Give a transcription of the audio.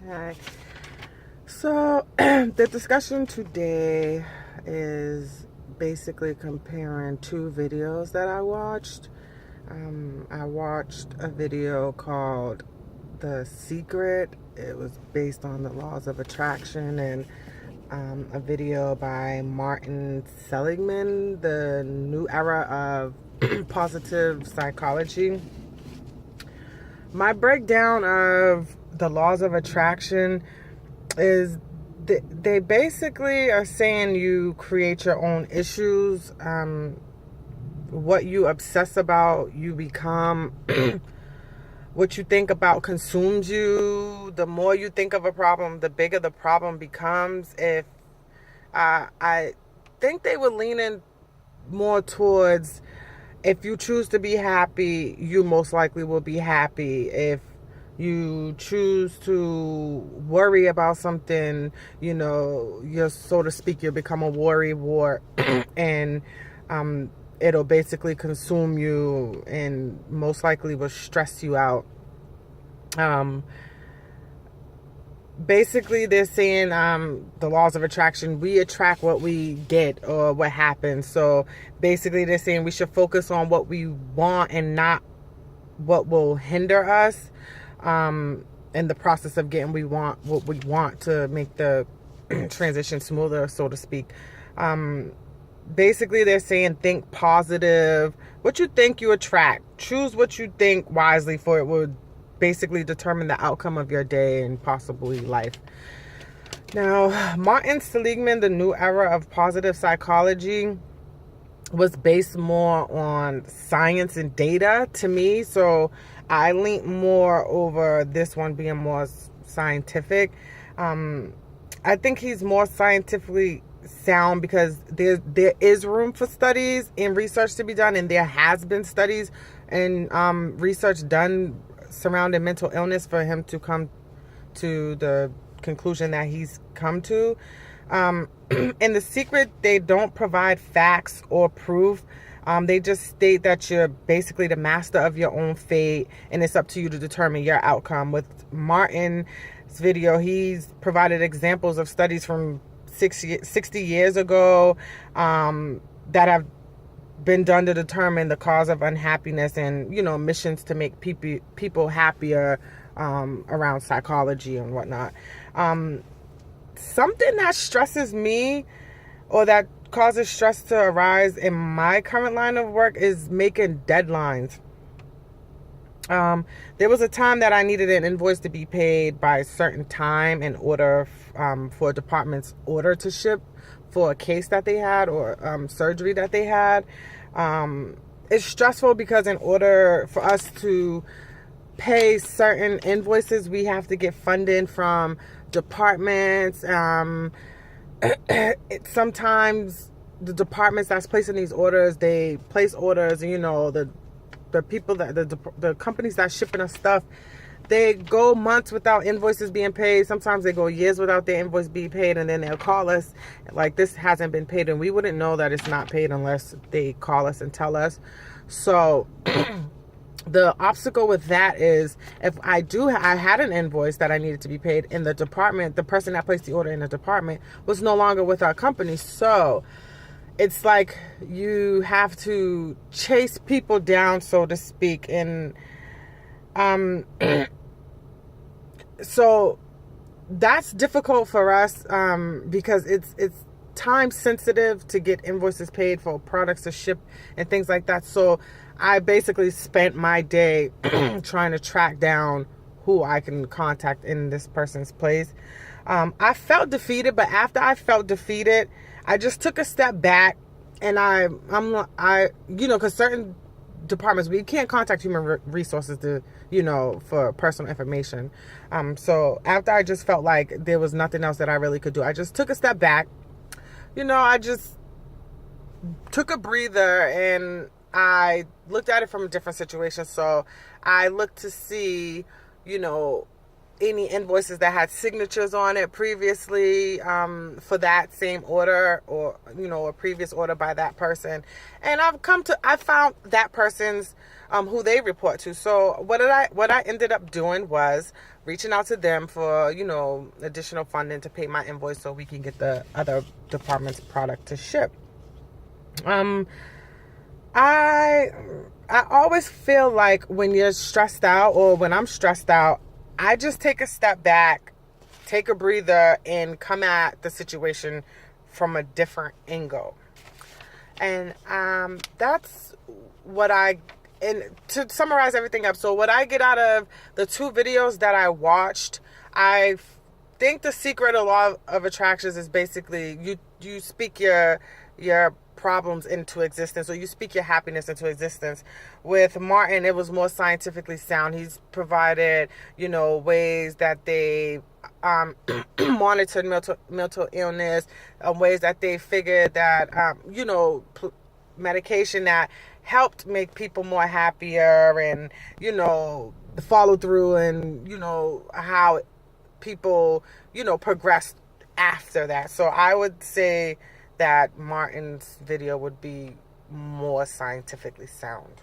Hi. So, the discussion today is basically comparing two videos that I watched. I watched a video called The Secret. It was based on the laws of attraction, and a video by Martin Seligman, The New Era of Positive Psychology. My breakdown of the laws of attraction is they basically are saying you create your own issues. What you obsess about, you become. What you think about consumes you. The more you think of a problem, the bigger the problem becomes. If I think they were leaning more towards, if you choose to be happy, you most likely will be happy. If you choose to worry about something, you're, so to speak, you'll become a worry wart and it'll basically consume you and most likely will stress you out. Basically, they're saying the laws of attraction, we attract what we get or what happens. So basically, they're saying we should focus on what we want and not what will hinder us in the process of getting what we want to make the transition smoother, so to speak. Basically, they're saying think positive. What you think, you attract. Choose what you think wisely, for it will basically determine the outcome of your day and possibly life. Now, Martin Seligman, The New Era of Positive Psychology, was based more on science and data to me. So I lean more over this one being more scientific. I think he's more scientifically sound because there is room for studies and research to be done, and there has been studies and research done surrounding mental illness for him to come to the conclusion that he's come to. In The Secret, they don't provide facts or proof. They just state that you're basically the master of your own fate and it's up to you to determine your outcome. With Martin's video, he's provided examples of studies from 60 years ago that have been done to determine the cause of unhappiness and, missions to make people happier around psychology and whatnot. Something that stresses me or that causes stress to arise in my current line of work is making deadlines. There was a time that I needed an invoice to be paid by a certain time in order for a department's order to ship for a case that they had or surgery that they had. It's stressful because in order for us to pay certain invoices, we have to get funding from departments. Sometimes the departments that's placing these orders, they place orders, and the people that the companies that shipping us stuff, they go months without invoices being paid. Sometimes they go years without their invoice being paid, and then they'll call us like this hasn't been paid, and we wouldn't know that it's not paid unless they call us and tell us. So the obstacle with that is if I had an invoice that I needed to be paid in the department, the person that placed the order in the department was no longer with our company. So it's like you have to chase people down, so to speak. And so that's difficult for us because it's time sensitive to get invoices paid for products to ship and things like that. So I basically spent my day trying to track down who I can contact in this person's place. I felt defeated, but after I felt defeated, I just took a step back, and because certain departments, we can't contact human resources to, for personal information. So after I just felt like there was nothing else that I really could do, I just took a step back. I just took a breather and I looked at it from a different situation. So I looked to see, any invoices that had signatures on it previously, for that same order, or a previous order by that person. And I found that person's who they report to. So what I ended up doing was reaching out to them for additional funding to pay my invoice so we can get the other department's product to ship. I always feel like when you're stressed out, or when I'm stressed out, I just take a step back, take a breather, and come at the situation from a different angle. And that's what and to summarize everything up, so what I get out of the 2 videos that I watched, I think the secret of law of attractions is basically you speak your problems into existence, or you speak your happiness into existence. With Martin, it was more scientifically sound. He's provided ways that they monitored mental illness, ways that they figured that medication that helped make people more happier, and the follow through, and how people progressed after that. So I would say that Martin's video would be more scientifically sound.